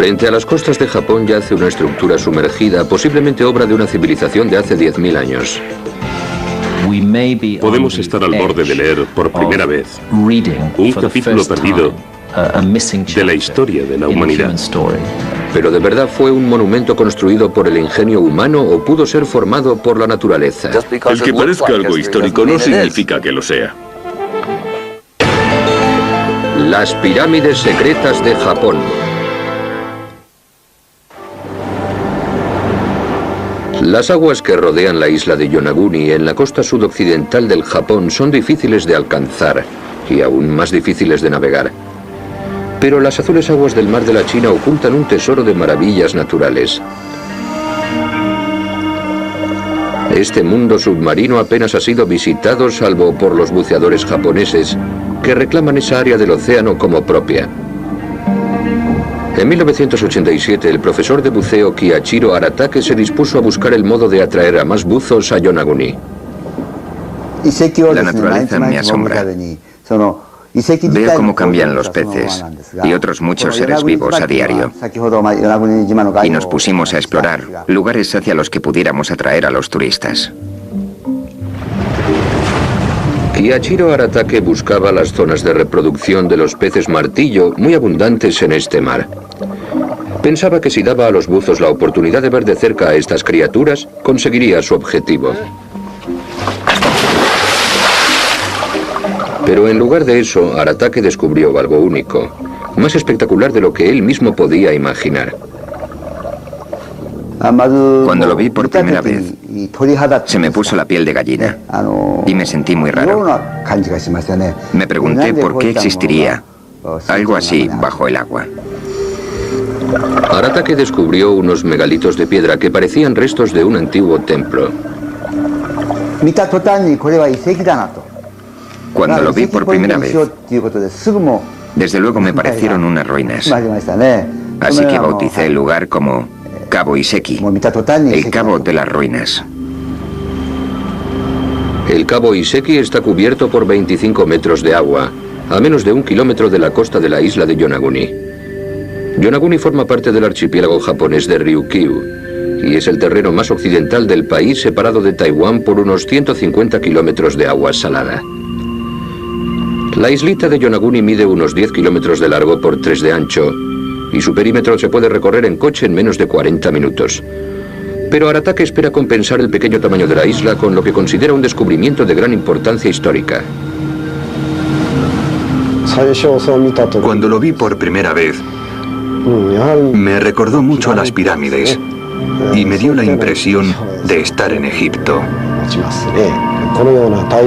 Frente a las costas de Japón yace una estructura sumergida, posiblemente obra de una civilización de hace 10.000 años. Podemos estar al borde de leer por primera vez un capítulo perdido de la historia de la humanidad. Pero ¿de verdad fue un monumento construido por el ingenio humano o pudo ser formado por la naturaleza? El que parezca algo histórico no significa que lo sea. Las pirámides secretas de Japón. Las aguas que rodean la isla de Yonaguni en la costa sudoccidental del Japón son difíciles de alcanzar y aún más difíciles de navegar. Pero las azules aguas del mar de la China ocultan un tesoro de maravillas naturales. Este mundo submarino apenas ha sido visitado salvo por los buceadores japoneses que reclaman esa área del océano como propia. En 1987, el profesor de buceo Kiichiro Aratake se dispuso a buscar el modo de atraer a más buzos a Yonaguni. La naturaleza me asombra. Veo cómo cambian los peces y otros muchos seres vivos a diario. Y nos pusimos a explorar lugares hacia los que pudiéramos atraer a los turistas. Kiichiro Aratake buscaba las zonas de reproducción de los peces martillo muy abundantes en este mar. Pensaba que si daba a los buzos la oportunidad de ver de cerca a estas criaturas, conseguiría su objetivo. Pero en lugar de eso, Aratake descubrió algo único, más espectacular de lo que él mismo podía imaginar. Cuando lo vi por primera vez, se me puso la piel de gallina y me sentí muy raro. Me pregunté por qué existiría algo así bajo el agua. Aratake descubrió unos megalitos de piedra que parecían restos de un antiguo templo. Cuando lo vi por primera vez, desde luego me parecieron unas ruinas. Así que bauticé el lugar como Cabo Iseki, el Cabo de las Ruinas. El Cabo Iseki está cubierto por 25 metros de agua, a menos de 1 kilómetro de la costa de la isla de Yonaguni. Yonaguni forma parte del archipiélago japonés de Ryukyu y es el terreno más occidental del país, separado de Taiwán por unos 150 kilómetros de agua salada. La islita de Yonaguni mide unos 10 kilómetros de largo por 3 de ancho y su perímetro se puede recorrer en coche en menos de 40 minutos. Pero Aratake espera compensar el pequeño tamaño de la isla con lo que considera un descubrimiento de gran importancia histórica. Cuando lo vi por primera vez, me recordó mucho a las pirámides y me dio la impresión de estar en Egipto.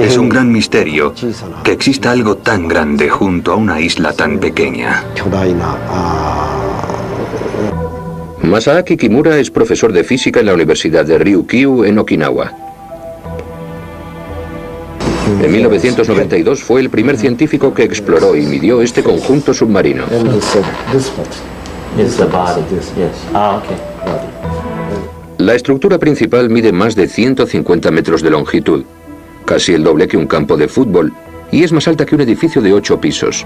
Es un gran misterio que exista algo tan grande junto a una isla tan pequeña. Masaaki Kimura es profesor de física en la Universidad de Ryukyu en Okinawa. En 1992 fue el primer científico que exploró y midió este conjunto submarino. La estructura principal mide más de 150 metros de longitud, casi el doble que un campo de fútbol, y es más alta que un edificio de 8 pisos.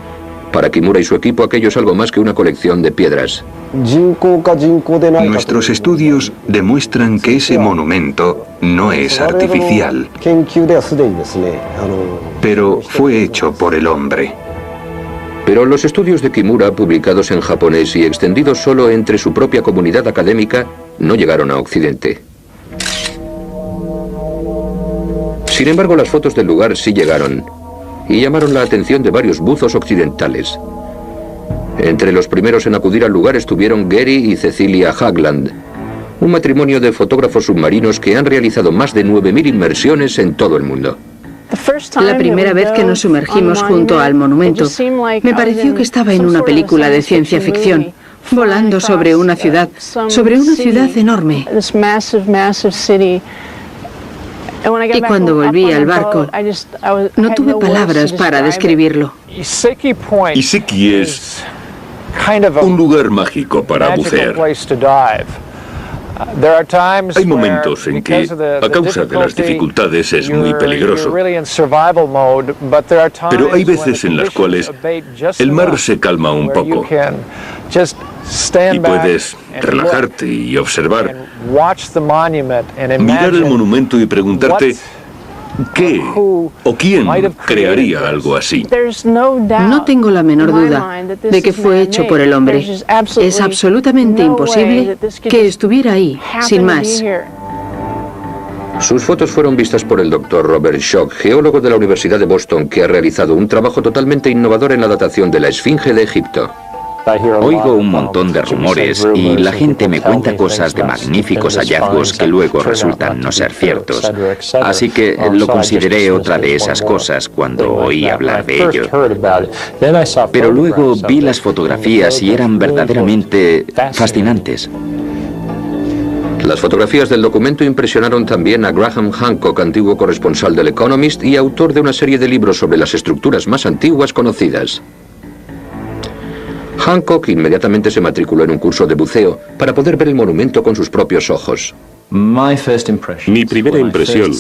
Para Kimura y su equipo, aquello es algo más que una colección de piedras. Nuestros estudios demuestran que ese monumento no es artificial, pero fue hecho por el hombre. Pero los estudios de Kimura, publicados en japonés y extendidos solo entre su propia comunidad académica, no llegaron a Occidente. Sin embargo, las fotos del lugar sí llegaron y llamaron la atención de varios buzos occidentales. Entre los primeros en acudir al lugar estuvieron Gary y Cecilia Hagland, un matrimonio de fotógrafos submarinos que han realizado más de 9.000 inmersiones en todo el mundo. La primera vez que nos sumergimos junto al monumento, me pareció que estaba en una película de ciencia ficción, volando sobre una ciudad enorme. Y cuando volví al barco, no tuve palabras para describirlo. Iseki es un lugar mágico para bucear. Hay momentos en que, a causa de las dificultades, es muy peligroso. Pero hay veces en las cuales el mar se calma un poco y puedes relajarte y observar, mirar el monumento y preguntarte ¿qué o quién crearía algo así? No tengo la menor duda de que fue hecho por el hombre. Es absolutamente imposible que estuviera ahí, sin más. Sus fotos fueron vistas por el Dr. Robert Schoch, geólogo de la Universidad de Boston, que ha realizado un trabajo totalmente innovador en la datación de la Esfinge de Egipto. Oigo un montón de rumores y la gente me cuenta cosas de magníficos hallazgos que luego resultan no ser ciertos. Así que lo consideré otra de esas cosas cuando oí hablar de ello. Pero luego vi las fotografías y eran verdaderamente fascinantes. Las fotografías del documento impresionaron también a Graham Hancock, antiguo corresponsal del Economist y autor de una serie de libros sobre las estructuras más antiguas conocidas. Hancock inmediatamente se matriculó en un curso de buceo para poder ver el monumento con sus propios ojos. Mi primera impresión,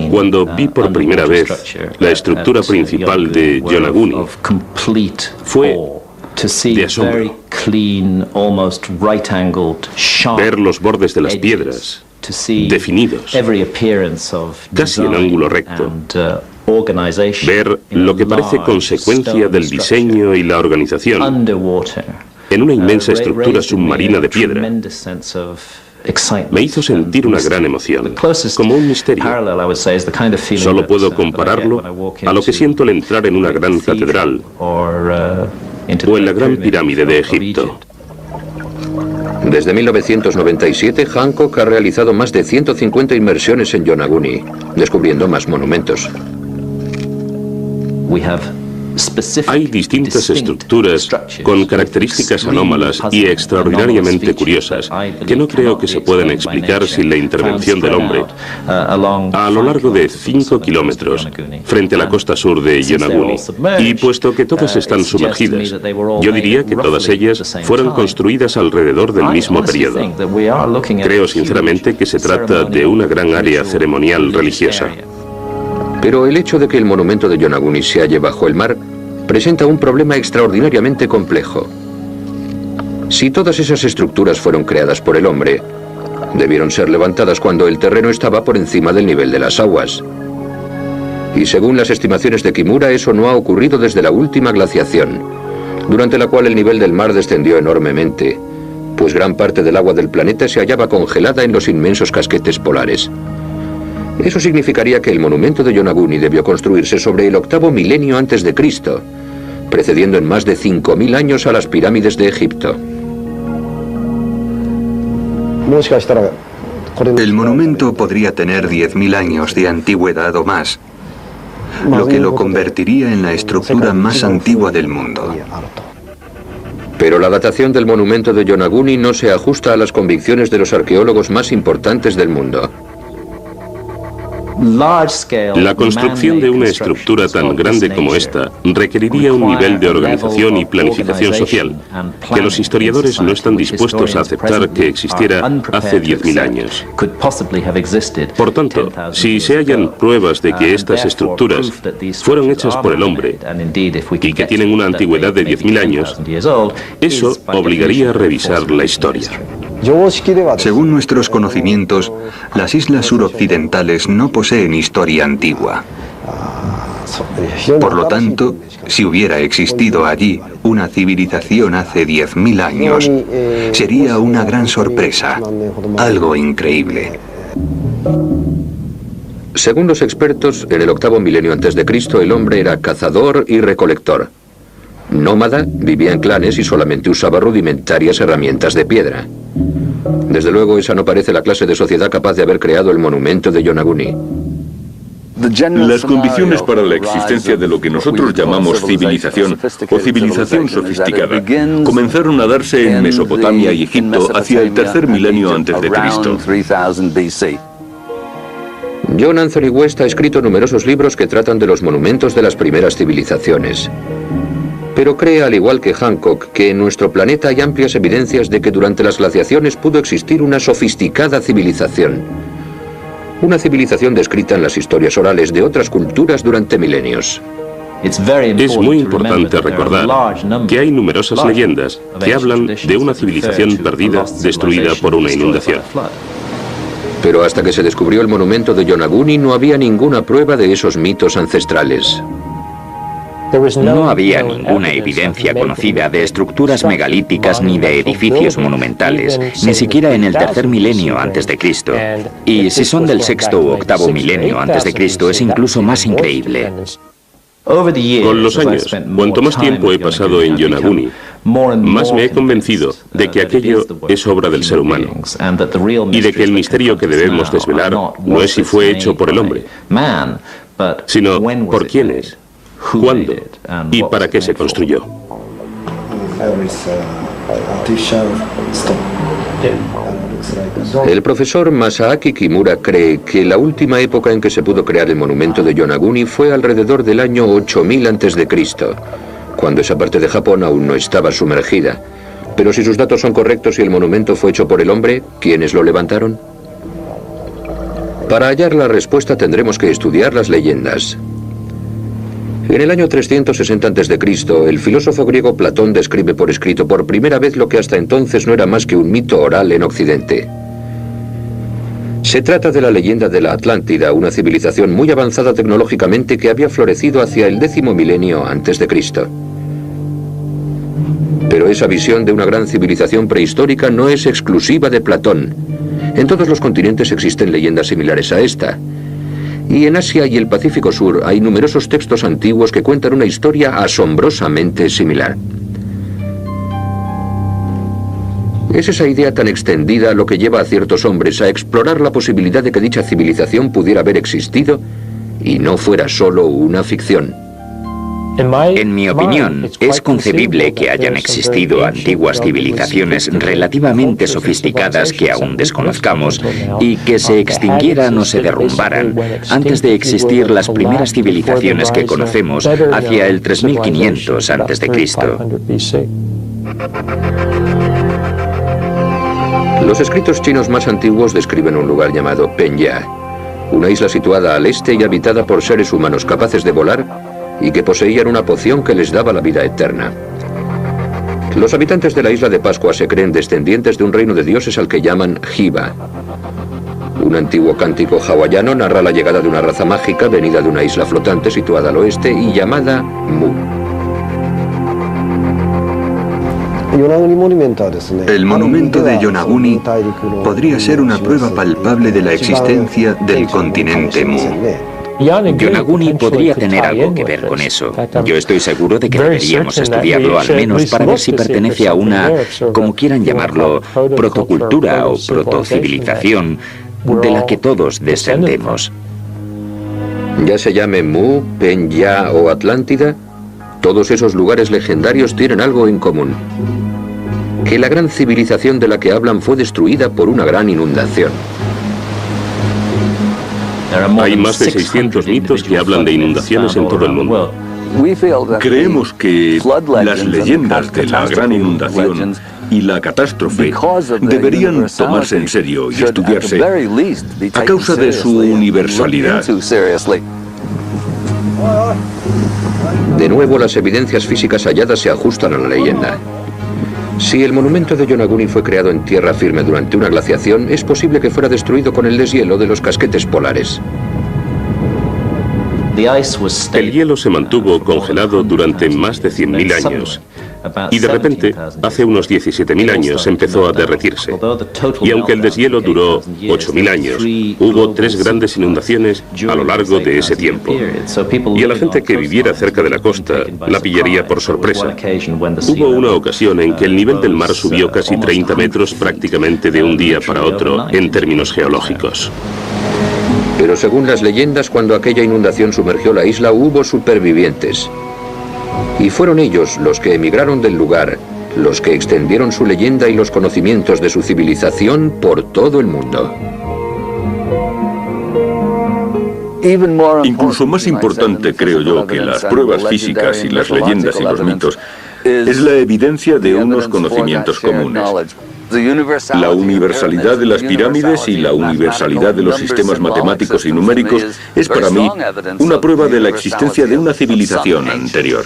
cuando vi por primera vez la estructura principal de Yonaguni, fue de asombro. Ver los bordes de las piedras definidos, casi en ángulo recto. Ver lo que parece consecuencia del diseño y la organización en una inmensa estructura submarina de piedra me hizo sentir una gran emoción, como un misterio. Solo puedo compararlo a lo que siento al entrar en una gran catedral o en la gran pirámide de Egipto. Desde 1997, Hancock ha realizado más de 150 inmersiones en Yonaguni, descubriendo más monumentos. Hay distintas estructuras con características anómalas y extraordinariamente curiosas que no creo que se puedan explicar sin la intervención del hombre a lo largo de 5 kilómetros frente a la costa sur de Yonaguni. Y puesto que todas están sumergidas, yo diría que todas ellas fueron construidas alrededor del mismo periodo. Creo sinceramente que se trata de una gran área ceremonial religiosa. Pero el hecho de que el monumento de Yonaguni se halle bajo el mar presenta un problema extraordinariamente complejo. Si todas esas estructuras fueron creadas por el hombre, debieron ser levantadas cuando el terreno estaba por encima del nivel de las aguas. Y según las estimaciones de Kimura, eso no ha ocurrido desde la última glaciación, durante la cual el nivel del mar descendió enormemente, pues gran parte del agua del planeta se hallaba congelada en los inmensos casquetes polares. Eso significaría que el monumento de Yonaguni debió construirse sobre el 8º milenio antes de Cristo, precediendo en más de 5.000 años a las pirámides de Egipto. El monumento podría tener 10.000 años de antigüedad o más, lo que lo convertiría en la estructura más antigua del mundo. Pero la datación del monumento de Yonaguni no se ajusta a las convicciones de los arqueólogos más importantes del mundo. La construcción de una estructura tan grande como esta requeriría un nivel de organización y planificación social que los historiadores no están dispuestos a aceptar que existiera hace 10.000 años. Por tanto, si se hallan pruebas de que estas estructuras fueron hechas por el hombre y que tienen una antigüedad de 10.000 años, eso obligaría a revisar la historia. Según nuestros conocimientos, las islas suroccidentales no poseen historia antigua. Por lo tanto, si hubiera existido allí una civilización hace 10.000 años, sería una gran sorpresa, algo increíble. Según los expertos, en el 8º milenio antes de Cristo el hombre era cazador y recolector. Nómada, vivía en clanes y solamente usaba rudimentarias herramientas de piedra. Desde luego, esa no parece la clase de sociedad capaz de haber creado el monumento de Yonaguni. Las condiciones para la existencia de lo que nosotros llamamos civilización o civilización sofisticada comenzaron a darse en Mesopotamia y Egipto hacia el 3er milenio antes de Cristo. John Anthony West ha escrito numerosos libros que tratan de los monumentos de las primeras civilizaciones. Pero cree, al igual que Hancock, que en nuestro planeta hay amplias evidencias de que durante las glaciaciones pudo existir una sofisticada civilización. Una civilización descrita en las historias orales de otras culturas durante milenios. Es muy importante recordar que hay numerosas leyendas que hablan de una civilización perdida, destruida por una inundación. Pero hasta que se descubrió el monumento de Yonaguni no había ninguna prueba de esos mitos ancestrales. No había ninguna evidencia conocida de estructuras megalíticas ni de edificios monumentales, ni siquiera en el tercer milenio antes de Cristo. Y si son del sexto u octavo milenio antes de Cristo, es incluso más increíble. Con los años, cuanto más tiempo he pasado en Yonaguni, más me he convencido de que aquello es obra del ser humano y de que el misterio que debemos desvelar no es si fue hecho por el hombre, sino por quién es, cuándo y para qué se construyó. El profesor Masaaki Kimura cree que la última época en que se pudo crear el monumento de Yonaguni fue alrededor del año 8000 a.C., cuando esa parte de Japón aún no estaba sumergida. Pero si sus datos son correctos y el monumento fue hecho por el hombre, ¿quiénes lo levantaron? Para hallar la respuesta tendremos que estudiar las leyendas. En el año 360 a.C., el filósofo griego Platón describe por escrito por primera vez lo que hasta entonces no era más que un mito oral en Occidente. Se trata de la leyenda de la Atlántida, una civilización muy avanzada tecnológicamente que había florecido hacia el 10º milenio antes de Cristo. Pero esa visión de una gran civilización prehistórica no es exclusiva de Platón. En todos los continentes existen leyendas similares a esta. Y en Asia y el Pacífico Sur hay numerosos textos antiguos que cuentan una historia asombrosamente similar. Es esa idea tan extendida lo que lleva a ciertos hombres a explorar la posibilidad de que dicha civilización pudiera haber existido y no fuera solo una ficción. En mi opinión, es concebible que hayan existido antiguas civilizaciones relativamente sofisticadas que aún desconozcamos y que se extinguieran o se derrumbaran antes de existir las primeras civilizaciones que conocemos hacia el 3500 a.C. Los escritos chinos más antiguos describen un lugar llamado Penya, una isla situada al este y habitada por seres humanos capaces de volar y que poseían una poción que les daba la vida eterna. Los habitantes de la isla de Pascua se creen descendientes de un reino de dioses al que llaman Jiva. Un antiguo cántico hawaiano narra la llegada de una raza mágica venida de una isla flotante situada al oeste y llamada Mu. El monumento de Yonaguni podría ser una prueba palpable de la existencia del continente Mu. Yonaguni podría tener algo que ver con eso. Yo estoy seguro de que deberíamos estudiarlo al menos para ver si pertenece a una, como quieran llamarlo, protocultura o protocivilización de la que todos descendemos. Ya se llame Mu, Penya o Atlántida, todos esos lugares legendarios tienen algo en común. Que la gran civilización de la que hablan fue destruida por una gran inundación. Hay más de 600 mitos que hablan de inundaciones en todo el mundo. Creemos que las leyendas de la gran inundación y la catástrofe deberían tomarse en serio y estudiarse a causa de su universalidad. De nuevo, las evidencias físicas halladas se ajustan a la leyenda. Si el monumento de Yonaguni fue creado en tierra firme durante una glaciación, es posible que fuera destruido con el deshielo de los casquetes polares. El hielo se mantuvo congelado durante más de 100.000 años y de repente, hace unos 17.000 años, empezó a derretirse. Y aunque el deshielo duró 8.000 años, hubo 3 grandes inundaciones a lo largo de ese tiempo. Y a la gente que viviera cerca de la costa la pillaría por sorpresa. Hubo una ocasión en que el nivel del mar subió casi 30 metros prácticamente de un día para otro en términos geológicos. Pero según las leyendas, cuando aquella inundación sumergió la isla, hubo supervivientes. Y fueron ellos los que emigraron del lugar, los que extendieron su leyenda y los conocimientos de su civilización por todo el mundo. Incluso más importante, creo yo, que las pruebas físicas y las leyendas y los mitos, es la evidencia de unos conocimientos comunes. La universalidad de las pirámides y la universalidad de los sistemas matemáticos y numéricos es para mí una prueba de la existencia de una civilización anterior.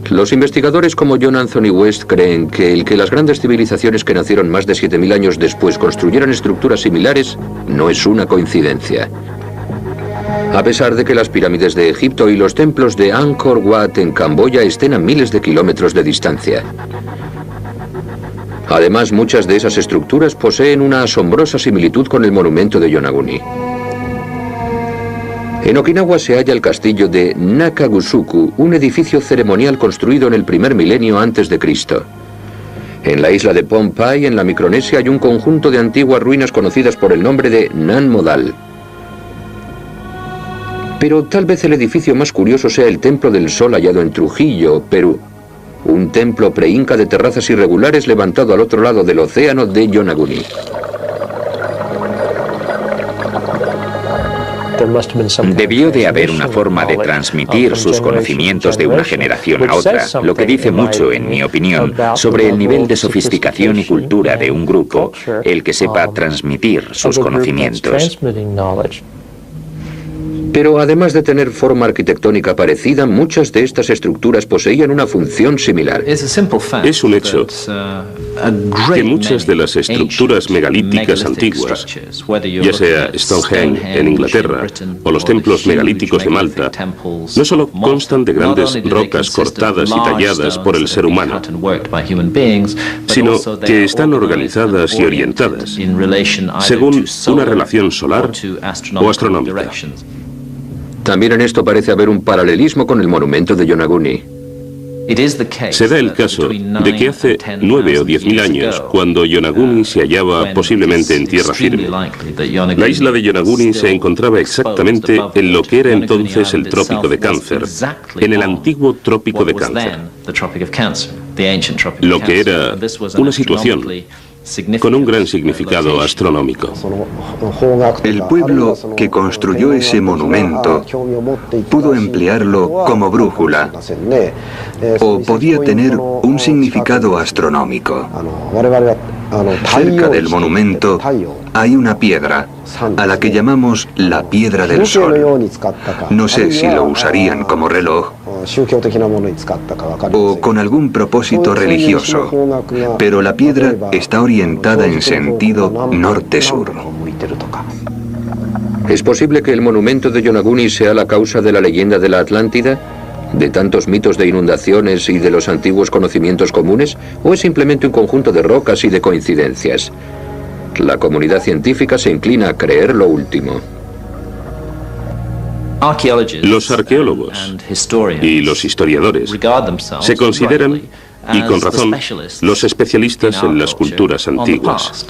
Los investigadores como John Anthony West creen que el que las grandes civilizaciones que nacieron más de 7000 años después construyeran estructuras similares no es una coincidencia. A pesar de que las pirámides de Egipto y los templos de Angkor Wat en Camboya estén a miles de kilómetros de distancia. Además, muchas de esas estructuras poseen una asombrosa similitud con el monumento de Yonaguni. En Okinawa se halla el castillo de Nakagusuku, un edificio ceremonial construido en el primer milenio antes de Cristo. En la isla de Pohnpei, en la Micronesia, hay un conjunto de antiguas ruinas conocidas por el nombre de Nan Modal. Pero tal vez el edificio más curioso sea el Templo del Sol hallado en Trujillo, Perú. Un templo pre-inca de terrazas irregulares levantado al otro lado del océano de Yonaguni. Debió de haber una forma de transmitir sus conocimientos de una generación a otra, lo que dice mucho, en mi opinión, sobre el nivel de sofisticación y cultura de un grupo, el que sepa transmitir sus conocimientos. Pero además de tener forma arquitectónica parecida, muchas de estas estructuras poseían una función similar. Es un hecho que muchas de las estructuras megalíticas antiguas, ya sea Stonehenge en Inglaterra o los templos megalíticos de Malta, no solo constan de grandes rocas cortadas y talladas por el ser humano, sino que están organizadas y orientadas según una relación solar o astronómica. También en esto parece haber un paralelismo con el monumento de Yonaguni. Se da el caso de que hace 9 o 10.000 años, cuando Yonaguni se hallaba posiblemente en tierra firme, la isla de Yonaguni se encontraba exactamente en lo que era entonces el Trópico de Cáncer, en el antiguo Trópico de Cáncer, lo que era una situación con un gran significado astronómico. El pueblo que construyó ese monumento pudo emplearlo como brújula o podía tener un significado astronómico. Cerca del monumento hay una piedra a la que llamamos la Piedra del Sol. No sé si lo usarían como reloj o con algún propósito religioso, pero la piedra está orientada en sentido norte-sur. ¿Es posible que el monumento de Yonaguni sea la causa de la leyenda de la Atlántida? ¿De tantos mitos de inundaciones y de los antiguos conocimientos comunes? ¿O es simplemente un conjunto de rocas y de coincidencias? La comunidad científica se inclina a creer lo último. Los arqueólogos y los historiadores se consideran, y con razón, los especialistas en las culturas antiguas.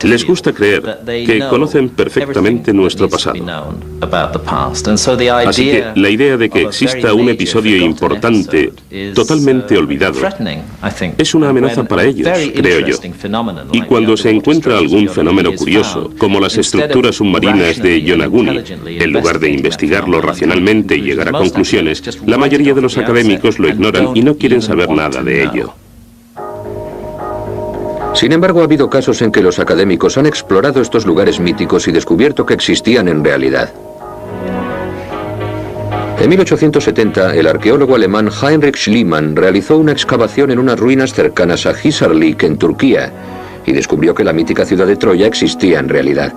Les gusta creer que conocen perfectamente nuestro pasado. Así que la idea de que exista un episodio importante, totalmente olvidado, es una amenaza para ellos, creo yo. Y cuando se encuentra algún fenómeno curioso, como las estructuras submarinas de Yonaguni, en lugar de investigarlo racionalmente y llegar a conclusiones, la mayoría de los académicos lo ignoran y no quieren saber nada de ello. Sin embargo, ha habido casos en que los académicos han explorado estos lugares míticos y descubierto que existían en realidad. En 1870, el arqueólogo alemán Heinrich Schliemann realizó una excavación en unas ruinas cercanas a Hisarlik, en Turquía, y descubrió que la mítica ciudad de Troya existía en realidad.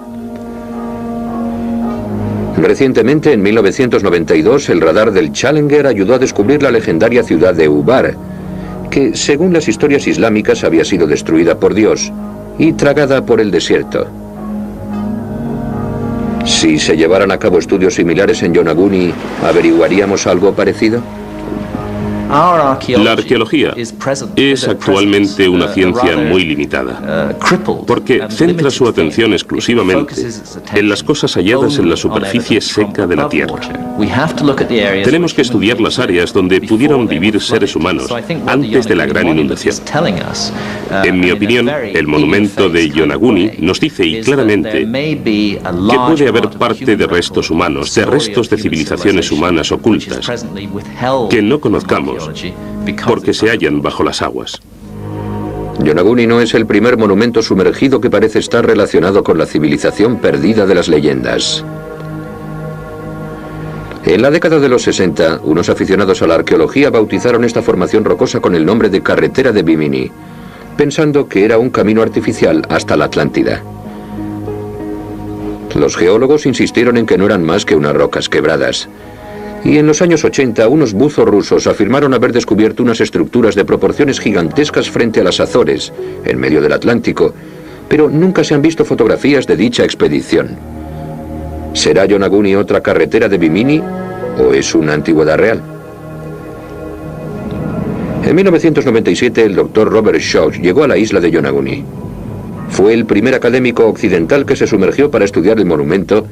Recientemente, en 1992, el radar del Challenger ayudó a descubrir la legendaria ciudad de Ubar, que, según las historias islámicas, había sido destruida por Dios y tragada por el desierto. Si se llevaran a cabo estudios similares en Yonaguni, ¿averiguaríamos algo parecido? La arqueología es actualmente una ciencia muy limitada, porque centra su atención exclusivamente en las cosas halladas en la superficie seca de la Tierra. Tenemos que estudiar las áreas donde pudieron vivir seres humanos antes de la gran inundación. En mi opinión, el monumento de Yonaguni nos dice y claramente que puede haber parte de restos humanos, de restos de civilizaciones humanas ocultas, que no conozcamos porque se hallan bajo las aguas. Yonaguni no es el primer monumento sumergido que parece estar relacionado con la civilización perdida de las leyendas. En la década de los 60, unos aficionados a la arqueología bautizaron esta formación rocosa con el nombre de Carretera de Bimini, pensando que era un camino artificial hasta la Atlántida. Los geólogos insistieron en que no eran más que unas rocas quebradas. Y en los años 80, unos buzos rusos afirmaron haber descubierto unas estructuras de proporciones gigantescas frente a las Azores, en medio del Atlántico, pero nunca se han visto fotografías de dicha expedición. ¿Será Yonaguni otra carretera de Bimini o es una antigüedad real? En 1997, el doctor Robert Schoch llegó a la isla de Yonaguni. Fue el primer académico occidental que se sumergió para estudiar el monumento,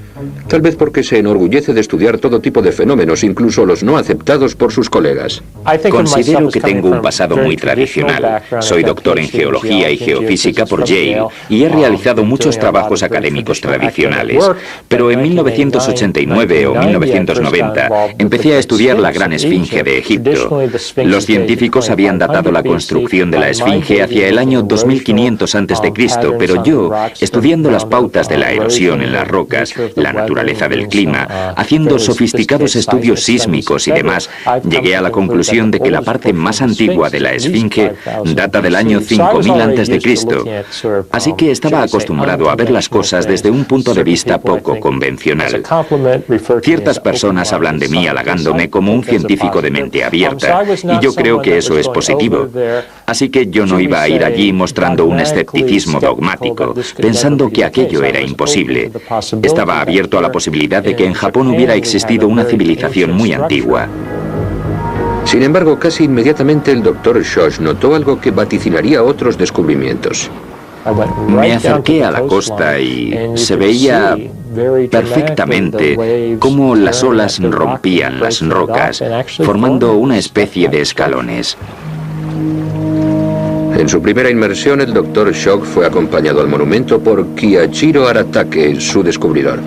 tal vez porque se enorgullece de estudiar todo tipo de fenómenos, incluso los no aceptados por sus colegas. Considero que tengo un pasado muy tradicional. Soy doctor en geología y geofísica por Yale y he realizado muchos trabajos académicos tradicionales. Pero en 1989 o 1990 empecé a estudiar la Gran Esfinge de Egipto. Los científicos habían datado la construcción de la Esfinge hacia el año 2500 a.C., pero yo, estudiando las pautas de la erosión en las rocas, la naturaleza del clima, haciendo sofisticados estudios sísmicos y demás, llegué a la conclusión de que la parte más antigua de la Esfinge data del año 5000 a.C., así que estaba acostumbrado a ver las cosas desde un punto de vista poco convencional. Ciertas personas hablan de mí halagándome como un científico de mente abierta, y yo creo que eso es positivo. Así que yo no iba a ir allí mostrando un escepticismo dogmático, pensando que aquello era imposible. Estaba abierto a la posibilidad de que en Japón hubiera existido una civilización muy antigua. Sin embargo, casi inmediatamente el doctor Schoch notó algo que vaticinaría otros descubrimientos. Me acerqué a la costa y se veía perfectamente cómo las olas rompían las rocas, formando una especie de escalones. En su primera inmersión, el doctor Schoch fue acompañado al monumento por Kiyachiro Aratake, su descubridor.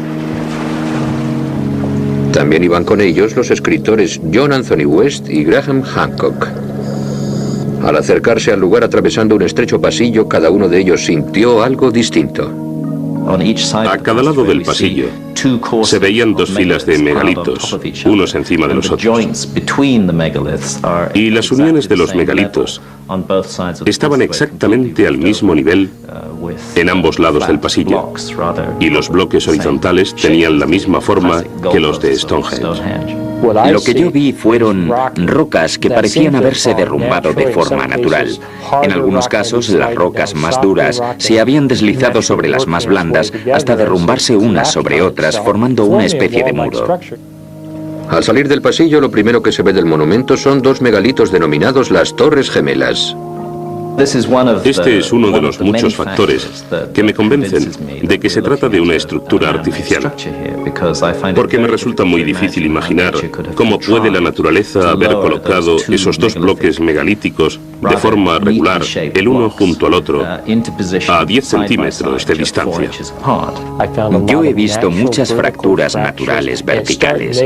También iban con ellos los escritores John Anthony West y Graham Hancock. Al acercarse al lugar atravesando un estrecho pasillo, cada uno de ellos sintió algo distinto. A cada lado del pasillo se veían dos filas de megalitos, unos encima de los otros. Y las uniones de los megalitos estaban exactamente al mismo nivel en ambos lados del pasillo, y los bloques horizontales tenían la misma forma que los de Stonehenge. Lo que yo vi fueron rocas que parecían haberse derrumbado de forma natural. En algunos casos, las rocas más duras se habían deslizado sobre las más blandas hasta derrumbarse unas sobre otras, formando una especie de muro. Al salir del pasillo, lo primero que se ve del monumento son dos megalitos denominados las Torres Gemelas. Este es uno de los muchos factores que me convencen de que se trata de una estructura artificial, porque me resulta muy difícil imaginar cómo puede la naturaleza haber colocado esos dos bloques megalíticos de forma regular, el uno junto al otro, a 10 centímetros de distancia. Yo he visto muchas fracturas naturales verticales,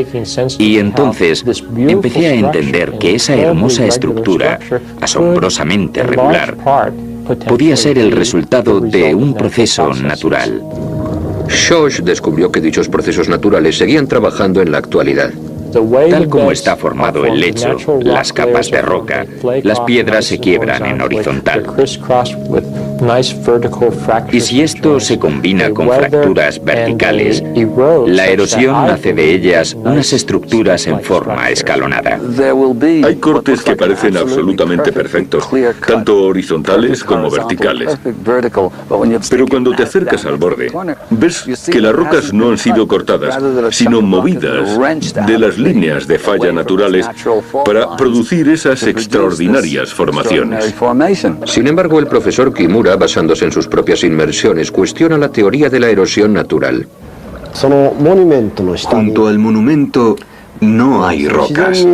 y entonces empecé a entender que esa hermosa estructura, asombrosamente regular, podía ser el resultado de un proceso natural. Schoch descubrió que dichos procesos naturales seguían trabajando en la actualidad. Tal como está formado el lecho, las capas de roca, las piedras se quiebran en horizontal. Y si esto se combina con fracturas verticales, la erosión hace de ellas unas estructuras en forma escalonada. Hay cortes que parecen absolutamente perfectos, tanto horizontales como verticales. Pero cuando te acercas al borde, ves que las rocas no han sido cortadas, sino movidas de las líneas de falla naturales para producir esas extraordinarias formaciones. Sin embargo, el profesor Kimura, basándose en sus propias inmersiones, cuestiona la teoría de la erosión natural. Junto al monumento no hay rocas.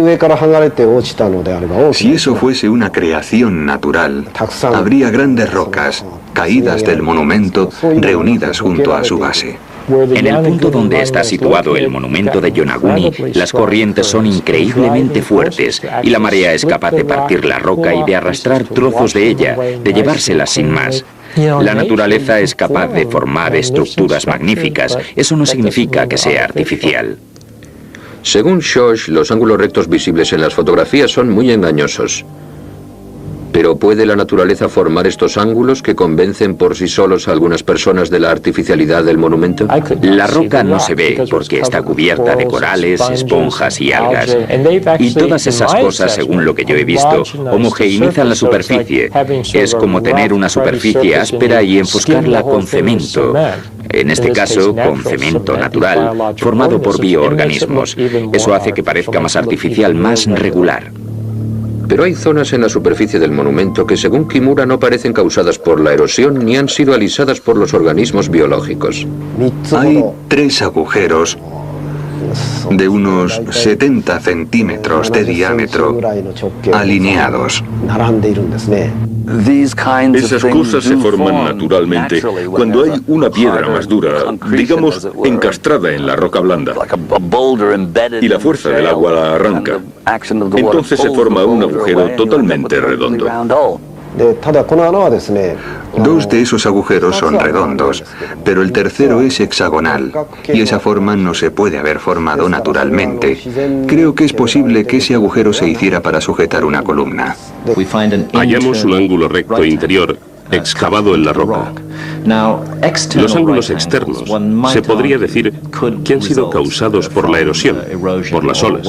Si eso fuese una creación natural, habría grandes rocas caídas del monumento reunidas junto a su base. En el punto donde está situado el monumento de Yonaguni, las corrientes son increíblemente fuertes y la marea es capaz de partir la roca y de arrastrar trozos de ella, de llevárselas sin más. La naturaleza es capaz de formar estructuras magníficas. Eso no significa que sea artificial. Según Schoch, los ángulos rectos visibles en las fotografías son muy engañosos. Pero ¿puede la naturaleza formar estos ángulos que convencen por sí solos a algunas personas de la artificialidad del monumento? La roca no se ve porque está cubierta de corales, esponjas y algas. Y todas esas cosas, según lo que yo he visto, homogeneizan la superficie. Es como tener una superficie áspera y enfoscarla con cemento. En este caso, con cemento natural, formado por bioorganismos. Eso hace que parezca más artificial, más regular. Pero hay zonas en la superficie del monumento que, según Kimura, no parecen causadas por la erosión ni han sido alisadas por los organismos biológicos. Hay 3 agujeros de unos 70 centímetros de diámetro, alineados. Esas cosas se forman naturalmente cuando hay una piedra más dura, digamos, encastrada en la roca blanda, y la fuerza del agua la arranca. Entonces se forma un agujero totalmente redondo. 2 de esos agujeros son redondos, pero el tercero es hexagonal, y esa forma no se puede haber formado naturalmente. Creo que es posible que ese agujero se hiciera para sujetar una columna. Hallamos un ángulo recto interior excavado en la roca. Los ángulos externos se podría decir que han sido causados por la erosión, por las olas.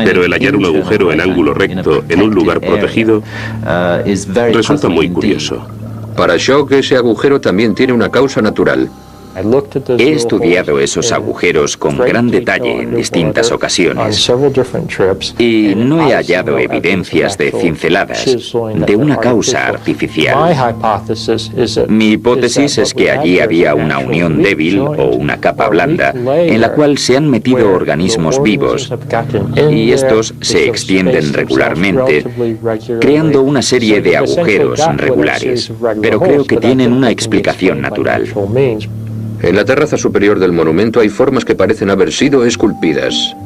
Pero el hallar un agujero en ángulo recto en un lugar protegido resulta muy curioso. Para Schoch, ese agujero también tiene una causa natural. He estudiado esos agujeros con gran detalle en distintas ocasiones y no he hallado evidencias de cinceladas de una causa artificial. Mi hipótesis es que allí había una unión débil o una capa blanda en la cual se han metido organismos vivos y estos se extienden regularmente, creando una serie de agujeros regulares, pero creo que tienen una explicación natural. En la terraza superior del monumento hay formas que parecen haber sido esculpidas.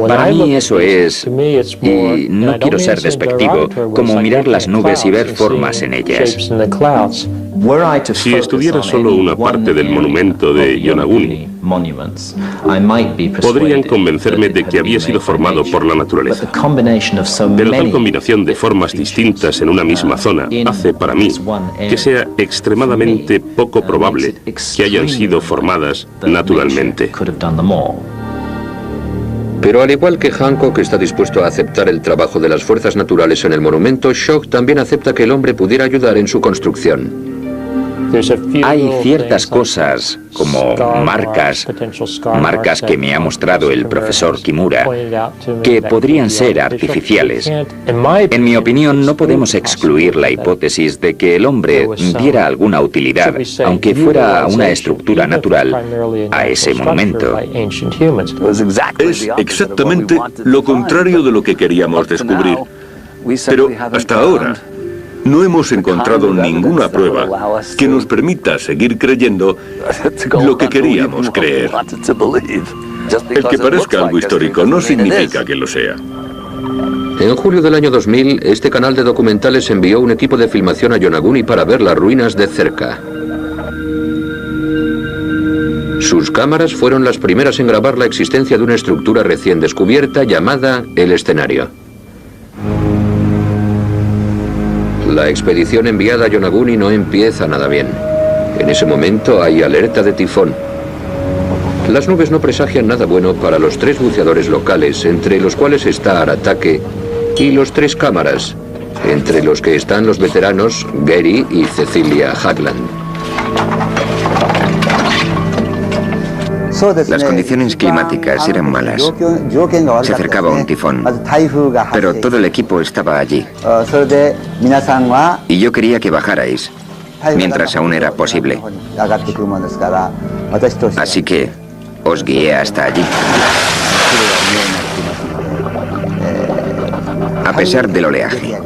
Para mí eso es, y no quiero ser despectivo, como mirar las nubes y ver formas en ellas. Si estudiara solo una parte del monumento de Yonaguni, podrían convencerme de que había sido formado por la naturaleza. Pero tal combinación de formas distintas en una misma zona hace para mí que sea extremadamente poco probable que hayan sido formadas naturalmente. Pero al igual que Hancock está dispuesto a aceptar el trabajo de las fuerzas naturales en el monumento, Schoch también acepta que el hombre pudiera ayudar en su construcción. Hay ciertas cosas, como marcas que me ha mostrado el profesor Kimura, que podrían ser artificiales. En mi opinión, no podemos excluir la hipótesis de que el hombre diera alguna utilidad, aunque fuera una estructura natural, a ese monumento. Es exactamente lo contrario de lo que queríamos descubrir. Pero hasta ahora no hemos encontrado ninguna prueba que nos permita seguir creyendo lo que queríamos creer. El que parezca algo histórico no significa que lo sea. En julio del año 2000, este canal de documentales envió un equipo de filmación a Yonaguni para ver las ruinas de cerca. Sus cámaras fueron las primeras en grabar la existencia de una estructura recién descubierta llamada el escenario. La expedición enviada a Yonaguni no empieza nada bien. En ese momento hay alerta de tifón. Las nubes no presagian nada bueno para los 3 buceadores locales, entre los cuales está Aratake, y los 3 cámaras, entre los que están los veteranos Gary y Cecilia Hagland. Las condiciones climáticas eran malas. Se acercaba un tifón, pero todo el equipo estaba allí. Y yo quería que bajarais, mientras aún era posible. Así que os guié hasta allí. A pesar del oleaje.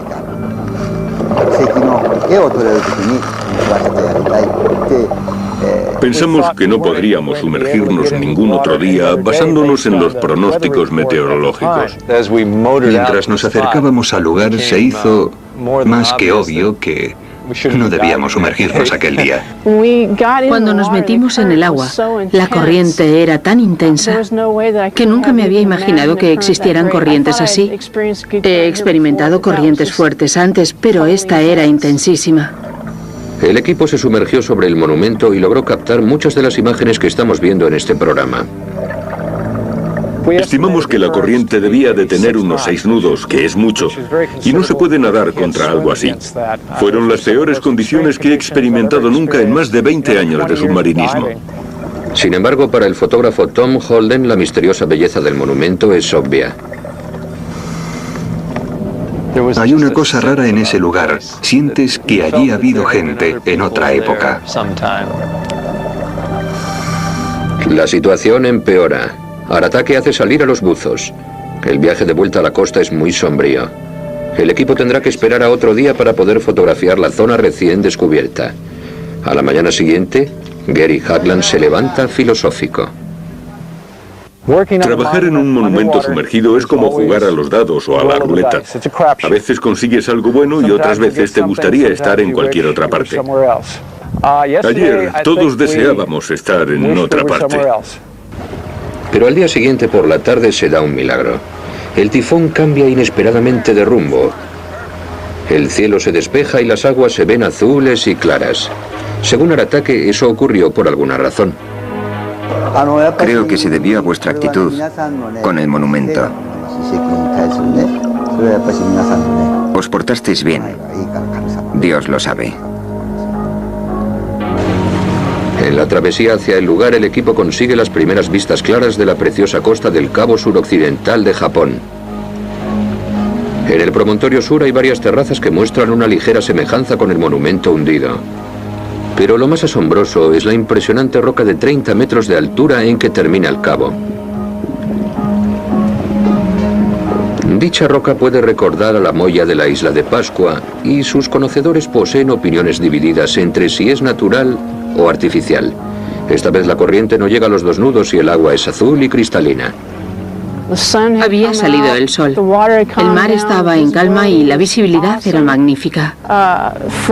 Pensamos que no podríamos sumergirnos ningún otro día basándonos en los pronósticos meteorológicos. Mientras nos acercábamos al lugar, se hizo más que obvio que no debíamos sumergirnos aquel día. Cuando nos metimos en el agua, la corriente era tan intensa que nunca me había imaginado que existieran corrientes así. He experimentado corrientes fuertes antes, pero esta era intensísima. El equipo se sumergió sobre el monumento y logró captar muchas de las imágenes que estamos viendo en este programa. Estimamos que la corriente debía de tener unos 6 nudos, que es mucho, y no se puede nadar contra algo así. Fueron las peores condiciones que he experimentado nunca en más de 20 años de submarinismo. Sin embargo, para el fotógrafo Tom Holden, la misteriosa belleza del monumento es obvia. Hay una cosa rara en ese lugar. Sientes que allí ha habido gente en otra época. La situación empeora. Aratake hace salir a los buzos. El viaje de vuelta a la costa es muy sombrío. El equipo tendrá que esperar a otro día para poder fotografiar la zona recién descubierta. A la mañana siguiente, Gary Hagland se levanta filosófico. Trabajar en un monumento sumergido es como jugar a los dados o a la ruleta. A veces consigues algo bueno y otras veces te gustaría estar en cualquier otra parte. Ayer todos deseábamos estar en otra parte. Pero al día siguiente por la tarde se da un milagro. El tifón cambia inesperadamente de rumbo. El cielo se despeja y las aguas se ven azules y claras. Según Aratake, eso ocurrió por alguna razón. Creo que se debió a vuestra actitud con el monumento. Os portasteis bien. Dios lo sabe. En la travesía hacia el lugar, el equipo consigue las primeras vistas claras de la preciosa costa del cabo suroccidental de Japón. En el promontorio sur hay varias terrazas que muestran una ligera semejanza con el monumento hundido. Pero lo más asombroso es la impresionante roca de 30 metros de altura en que termina el cabo. Dicha roca puede recordar a la moya de la isla de Pascua y sus conocedores poseen opiniones divididas entre si es natural o artificial. Esta vez la corriente no llega a los 2 nudos y el agua es azul y cristalina. Había salido el sol. El mar estaba en calma y la visibilidad era magnífica.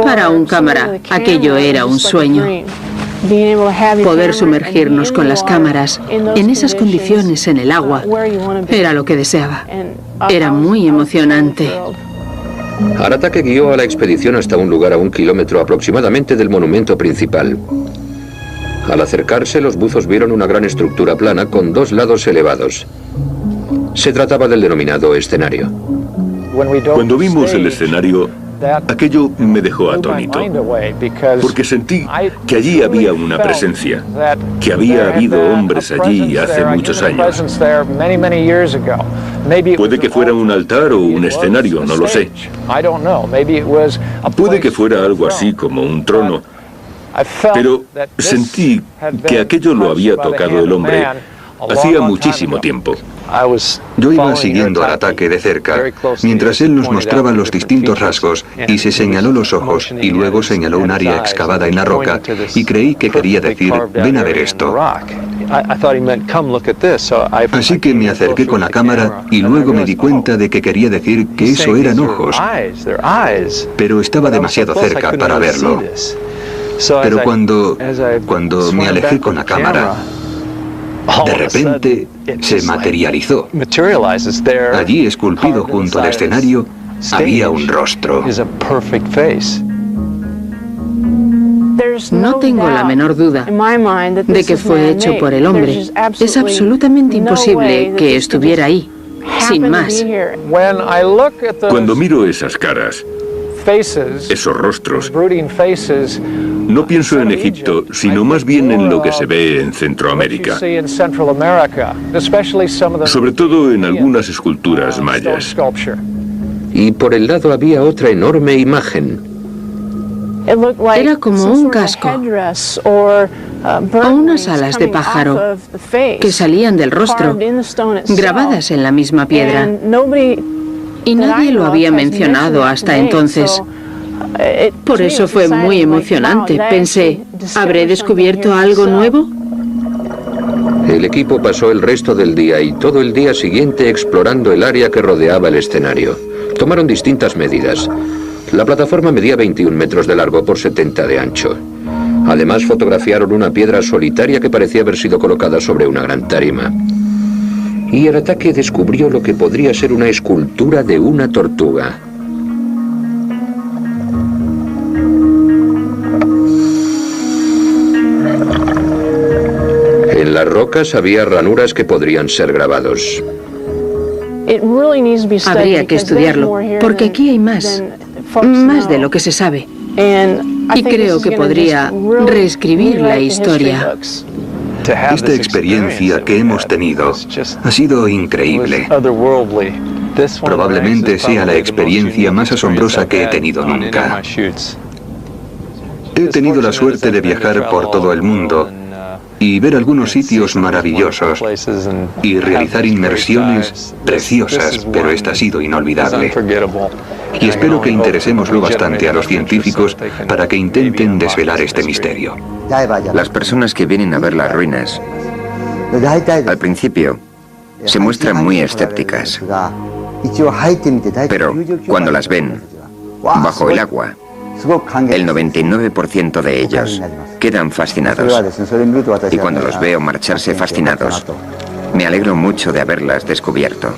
Para un cámara, aquello era un sueño. Poder sumergirnos con las cámaras en esas condiciones en el agua era lo que deseaba. Era muy emocionante. Aratake guió a la expedición hasta un lugar a 1 kilómetro aproximadamente del monumento principal. Al acercarse, los buzos vieron una gran estructura plana con 2 lados elevados. Se trataba del denominado escenario. Cuando vimos el escenario, aquello me dejó atónito, porque sentí que allí había una presencia, que había habido hombres allí hace muchos años. Puede que fuera un altar o un escenario, no lo sé. Puede que fuera algo así como un trono, pero sentí que aquello lo había tocado el hombre hacía muchísimo tiempo. Yo iba siguiendo al ataque de cerca, mientras él nos mostraba los distintos rasgos y se señaló los ojos y luego señaló un área excavada en la roca y creí que quería decir, ven a ver esto. Así que me acerqué con la cámara y luego me di cuenta de que quería decir que eso eran ojos, pero estaba demasiado cerca para verlo. Pero cuando me alejé con la cámara, de repente se materializó. Allí, esculpido junto al escenario, había un rostro. No tengo la menor duda de que fue hecho por el hombre. Es absolutamente imposible que estuviera ahí, sin más. Cuando miro esas caras, esos rostros, no pienso en Egipto, sino más bien en lo que se ve en Centroamérica, sobre todo en algunas esculturas mayas. Y por el lado había otra enorme imagen. Era como un casco o unas alas de pájaro que salían del rostro, grabadas en la misma piedra. Y nadie lo había mencionado hasta entonces. Por eso fue muy emocionante. Pensé, ¿habré descubierto algo nuevo? El equipo pasó el resto del día y todo el día siguiente explorando el área que rodeaba el escenario. Tomaron distintas medidas. La plataforma medía 21 metros de largo por 70 de ancho. Además, fotografiaron una piedra solitaria que parecía haber sido colocada sobre una gran tarima. Y Aratake descubrió lo que podría ser una escultura de una tortuga. En las rocas había ranuras que podrían ser grabados. Habría que estudiarlo, porque aquí hay más de lo que se sabe. Y creo que podría reescribir la historia. Esta experiencia que hemos tenido ha sido increíble. Probablemente sea la experiencia más asombrosa que he tenido nunca. He tenido la suerte de viajar por todo el mundo y ver algunos sitios maravillosos y realizar inmersiones preciosas, pero esta ha sido inolvidable. Y espero que interesemos lo bastante a los científicos para que intenten desvelar este misterio. Las personas que vienen a ver las ruinas, al principio, se muestran muy escépticas. Pero cuando las ven, bajo el agua, el 99% de ellos quedan fascinados. Y cuando los veo marcharse fascinados, me alegro mucho de haberlas descubierto.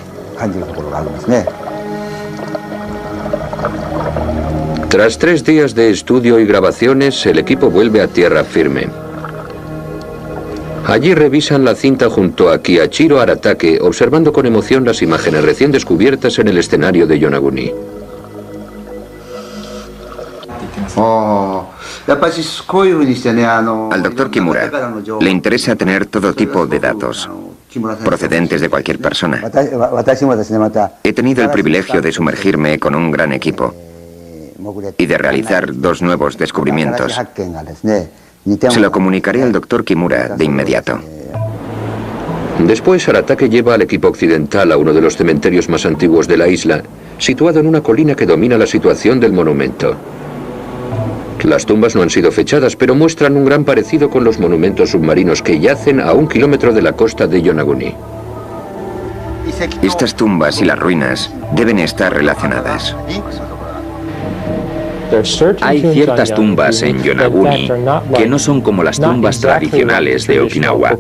Tras 3 días de estudio y grabaciones, el equipo vuelve a tierra firme. Allí revisan la cinta junto a Kiyachiro Aratake, observando con emoción las imágenes recién descubiertas en el escenario de Yonaguni. Al doctor Kimura le interesa tener todo tipo de datos, procedentes de cualquier persona. He tenido el privilegio de sumergirme con un gran equipo y de realizar 2 nuevos descubrimientos. Se lo comunicaré al doctor Kimura de inmediato. Después, Aratake lleva al equipo occidental a uno de los cementerios más antiguos de la isla, situado en una colina que domina la situación del monumento. Las tumbas no han sido fechadas, pero muestran un gran parecido con los monumentos submarinos que yacen a 1 kilómetro de la costa de Yonaguni. Estas tumbas y las ruinas deben estar relacionadas. Hay ciertas tumbas en Yonaguni que no son como las tumbas tradicionales de Okinawa.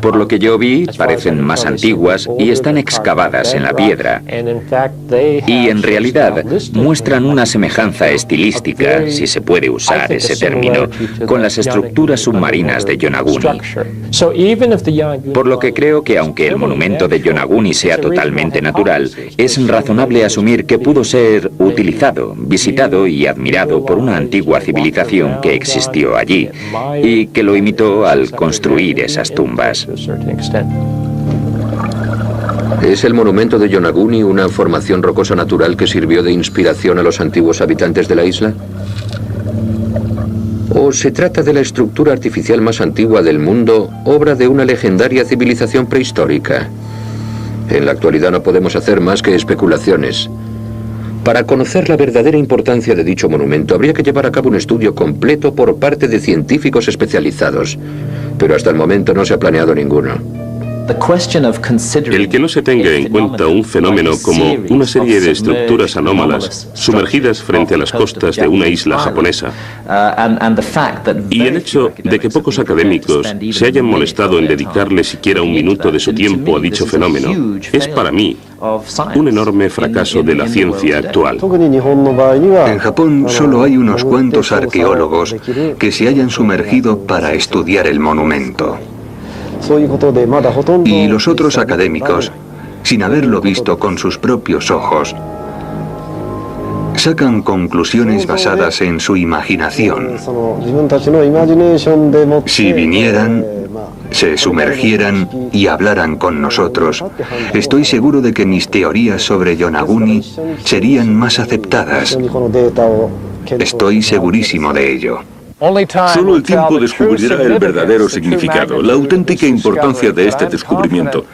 Por lo que yo vi, parecen más antiguas y están excavadas en la piedra. Y en realidad muestran una semejanza estilística, si se puede usar ese término, con las estructuras submarinas de Yonaguni. Por lo que creo que aunque el monumento de Yonaguni sea totalmente natural, es razonable asumir que pudo ser utilizado, visitado y admirado por una antigua civilización que existió allí y que lo imitó al construir esas tumbas. ¿Es el monumento de Yonaguni una formación rocosa natural que sirvió de inspiración a los antiguos habitantes de la isla? ¿O se trata de la estructura artificial más antigua del mundo, obra de una legendaria civilización prehistórica? En la actualidad no podemos hacer más que especulaciones. Para conocer la verdadera importancia de dicho monumento habría que llevar a cabo un estudio completo por parte de científicos especializados, pero hasta el momento no se ha planeado ninguno. El que no se tenga en cuenta un fenómeno como una serie de estructuras anómalas sumergidas frente a las costas de una isla japonesa, y el hecho de que pocos académicos se hayan molestado en dedicarle siquiera un minuto de su tiempo a dicho fenómeno, es para mí un enorme fracaso de la ciencia actual. En Japón solo hay unos cuantos arqueólogos que se hayan sumergido para estudiar el monumento. Y los otros académicos, sin haberlo visto con sus propios ojos, sacan conclusiones basadas en su imaginación. Si vinieran, se sumergieran y hablaran con nosotros, estoy seguro de que mis teorías sobre Yonaguni serían más aceptadas. Estoy segurísimo de ello. Solo el tiempo descubrirá el verdadero significado, la auténtica importancia de este descubrimiento.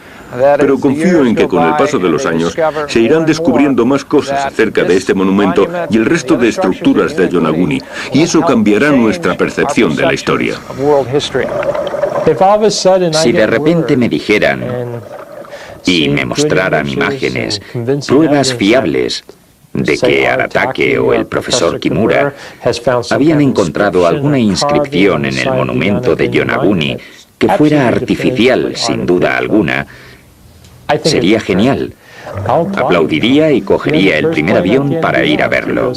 Pero confío en que con el paso de los años se irán descubriendo más cosas acerca de este monumento y el resto de estructuras de Yonaguni, y eso cambiará nuestra percepción de la historia. Si de repente me dijeran y me mostraran imágenes, pruebas fiables de que Aratake o el profesor Kimura habían encontrado alguna inscripción en el monumento de Yonaguni que fuera artificial, sin duda alguna, sería genial. Aplaudiría y cogería el primer avión para ir a verlo.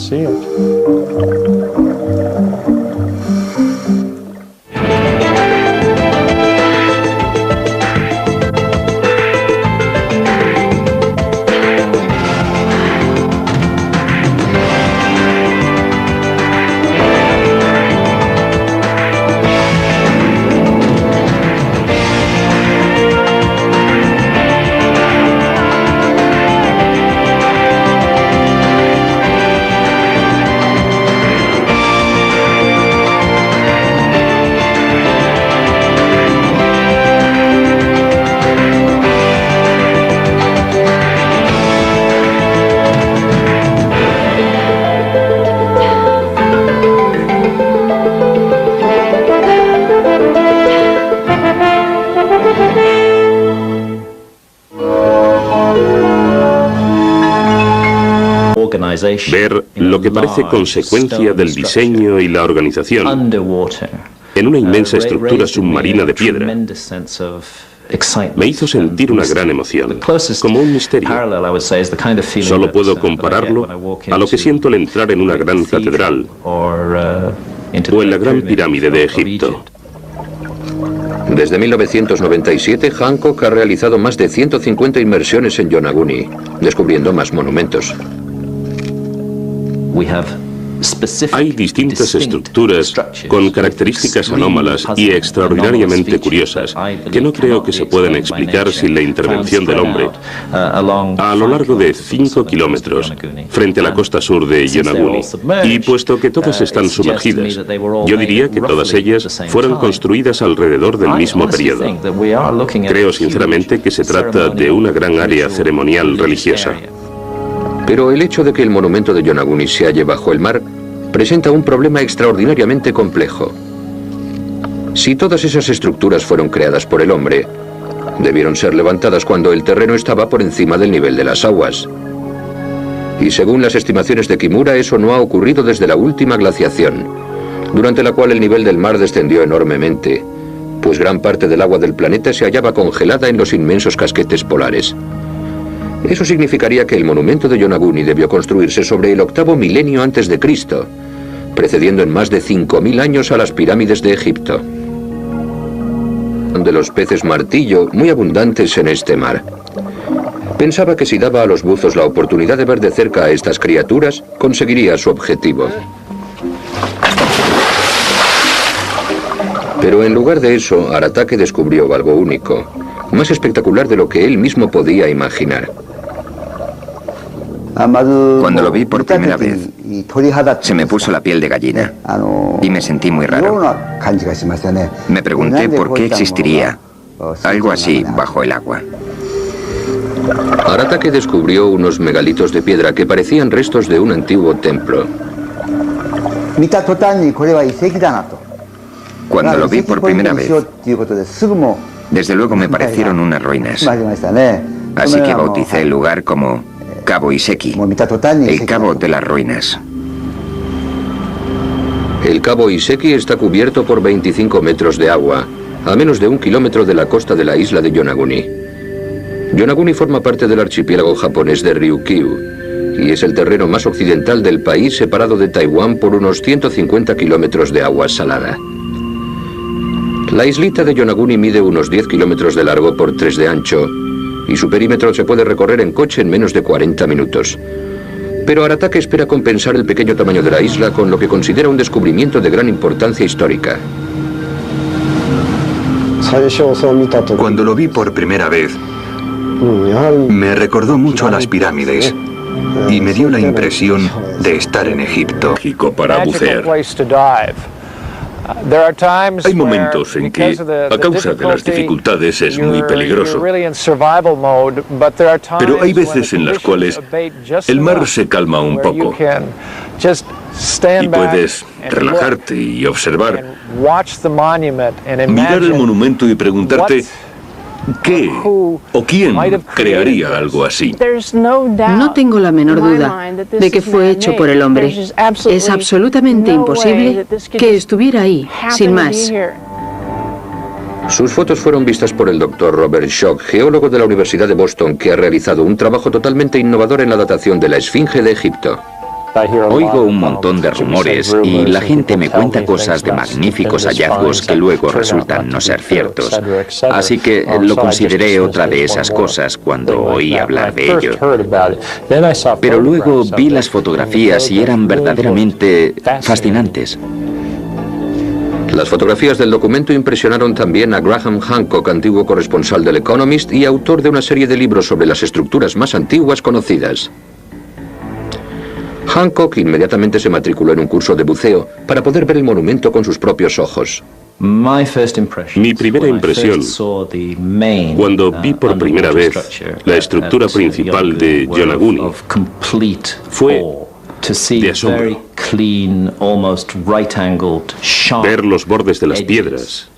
Ver lo que parece consecuencia del diseño y la organización en una inmensa estructura submarina de piedra me hizo sentir una gran emoción, como un misterio. Solo puedo compararlo a lo que siento al entrar en una gran catedral o en la gran pirámide de Egipto. Desde 1997, Hancock ha realizado más de 150 inmersiones en Yonaguni, descubriendo más monumentos. Hay distintas estructuras con características anómalas y extraordinariamente curiosas que no creo que se puedan explicar sin la intervención del hombre a lo largo de 5 kilómetros frente a la costa sur de Yonaguni. Y puesto que todas están sumergidas, yo diría que todas ellas fueron construidas alrededor del mismo periodo. Creo sinceramente que se trata de una gran área ceremonial religiosa. Pero el hecho de que el monumento de Yonaguni se halle bajo el mar presenta un problema extraordinariamente complejo. Si todas esas estructuras fueron creadas por el hombre, debieron ser levantadas cuando el terreno estaba por encima del nivel de las aguas. Y según las estimaciones de Kimura, eso no ha ocurrido desde la última glaciación, durante la cual el nivel del mar descendió enormemente, pues gran parte del agua del planeta se hallaba congelada en los inmensos casquetes polares. Eso significaría que el monumento de Yonaguni debió construirse sobre el 8º milenio antes de Cristo, precediendo en más de 5.000 años a las pirámides de Egipto. De los peces martillo, muy abundantes en este mar. Pensaba que si daba a los buzos la oportunidad de ver de cerca a estas criaturas, conseguiría su objetivo. Pero en lugar de eso, Aratake descubrió algo único, más espectacular de lo que él mismo podía imaginar. Cuando lo vi por primera vez, se me puso la piel de gallina y me sentí muy raro. Me pregunté por qué existiría algo así bajo el agua. Aratake descubrió unos megalitos de piedra que parecían restos de un antiguo templo. Cuando lo vi por primera vez, Desde luego me parecieron unas ruinas. Así que bauticé el lugar como Cabo Iseki, el Cabo de las Ruinas. El Cabo Iseki está cubierto por 25 metros de agua, a menos de 1 kilómetro de la costa de la isla de Yonaguni. Yonaguni forma parte del archipiélago japonés de Ryukyu y es el terreno más occidental del país, separado de Taiwán por unos 150 kilómetros de agua salada. La islita de Yonaguni mide unos 10 kilómetros de largo por 3 de ancho y su perímetro se puede recorrer en coche en menos de 40 minutos. Pero Aratake espera compensar el pequeño tamaño de la isla con lo que considera un descubrimiento de gran importancia histórica. Cuando lo vi por primera vez, me recordó mucho a las pirámides y me dio la impresión de estar en Egipto. Para bucear. Hay momentos en que, a causa de las dificultades, es muy peligroso. Pero hay veces en las cuales el mar se calma un poco y puedes relajarte y observar, mirar el monumento y preguntarte ¿qué o quién crearía algo así? No tengo la menor duda de que fue hecho por el hombre. Es absolutamente imposible que estuviera ahí, sin más. Sus fotos fueron vistas por el Dr. Robert Schoch, geólogo de la Universidad de Boston, que ha realizado un trabajo totalmente innovador en la datación de la Esfinge de Egipto. Oigo un montón de rumores y la gente me cuenta cosas de magníficos hallazgos que luego resultan no ser ciertos. Así que lo consideré otra de esas cosas cuando oí hablar de ello. Pero luego vi las fotografías y eran verdaderamente fascinantes. Las fotografías del documento impresionaron también a Graham Hancock, antiguo corresponsal del Economist y autor de una serie de libros sobre las estructuras más antiguas conocidas. Hancock inmediatamente se matriculó en un curso de buceo para poder ver el monumento con sus propios ojos. Mi primera impresión, cuando vi por primera vez la estructura principal de Yonaguni, fue de asombro. Ver los bordes de las piedras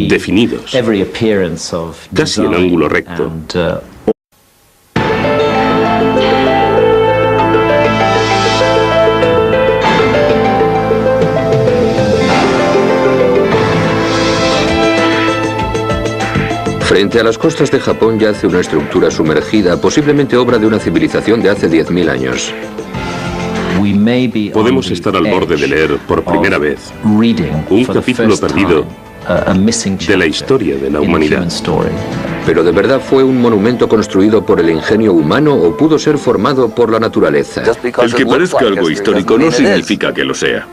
definidos, casi en ángulo recto. Frente a las costas de Japón yace una estructura sumergida, posiblemente obra de una civilización de hace 10.000 años. Podemos estar al borde de leer por primera vez un capítulo perdido de la historia de la humanidad. Pero ¿de verdad fue un monumento construido por el ingenio humano o pudo ser formado por la naturaleza? El que parezca algo histórico no significa que lo sea.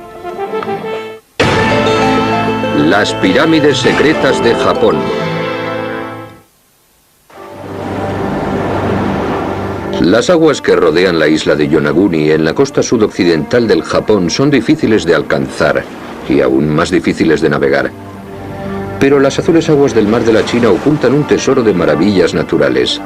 Las pirámides secretas de Japón. Las aguas que rodean la isla de Yonaguni en la costa sudoccidental del Japón son difíciles de alcanzar y aún más difíciles de navegar. Pero las azules aguas del mar de la China ocultan un tesoro de maravillas naturales.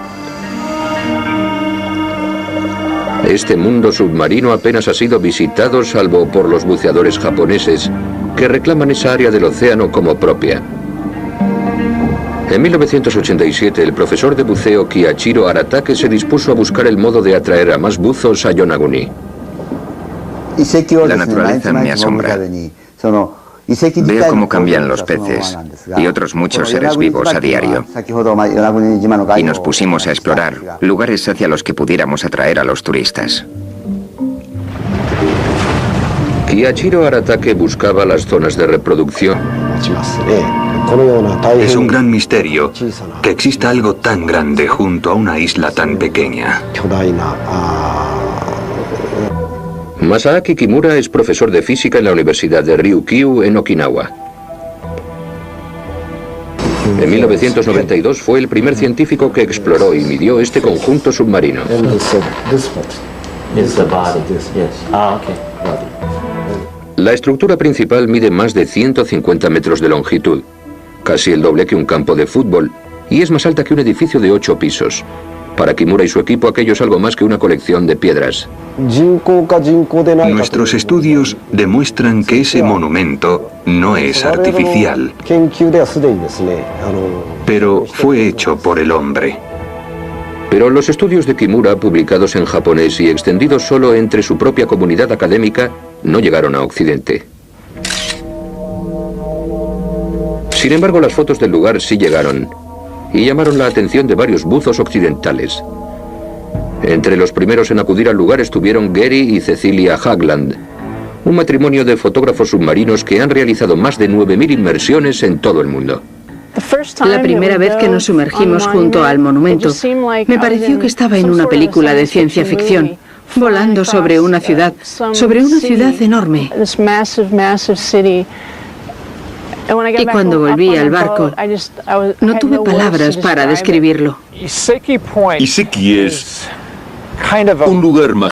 Este mundo submarino apenas ha sido visitado salvo por los buceadores japoneses que reclaman esa área del océano como propia. En 1987, el profesor de buceo Kiichiro Aratake se dispuso a buscar el modo de atraer a más buzos a Yonaguni. La naturaleza me asombra. Veo cómo cambian los peces y otros muchos seres vivos a diario. Y nos pusimos a explorar lugares hacia los que pudiéramos atraer a los turistas. Kiichiro Aratake buscaba las zonas de reproducción. Es un gran misterio que exista algo tan grande junto a una isla tan pequeña. Masaaki Kimura es profesor de física en la Universidad de Ryukyu en Okinawa. En 1992 fue el primer científico que exploró y midió este conjunto submarino. La estructura principal mide más de 150 metros de longitud, casi el doble que un campo de fútbol, y es más alta que un edificio de 8 pisos. Para Kimura y su equipo aquello es algo más que una colección de piedras. Nuestros estudios demuestran que ese monumento no es artificial. pero fue hecho por el hombre. Pero los estudios de Kimura, publicados en japonés y extendidos solo entre su propia comunidad académica, no llegaron a Occidente. Sin embargo, las fotos del lugar sí llegaron y llamaron la atención de varios buzos occidentales. Entre los primeros en acudir al lugar estuvieron Gary y Cecilia Hagland, un matrimonio de fotógrafos submarinos que han realizado más de 9.000 inmersiones en todo el mundo. La primera vez que nos sumergimos junto al monumento, me pareció que estaba en una película de ciencia ficción, volando sobre una ciudad enorme. Y cuando volví al barco, no tuve palabras para describirlo. Iseki es un lugar mágico.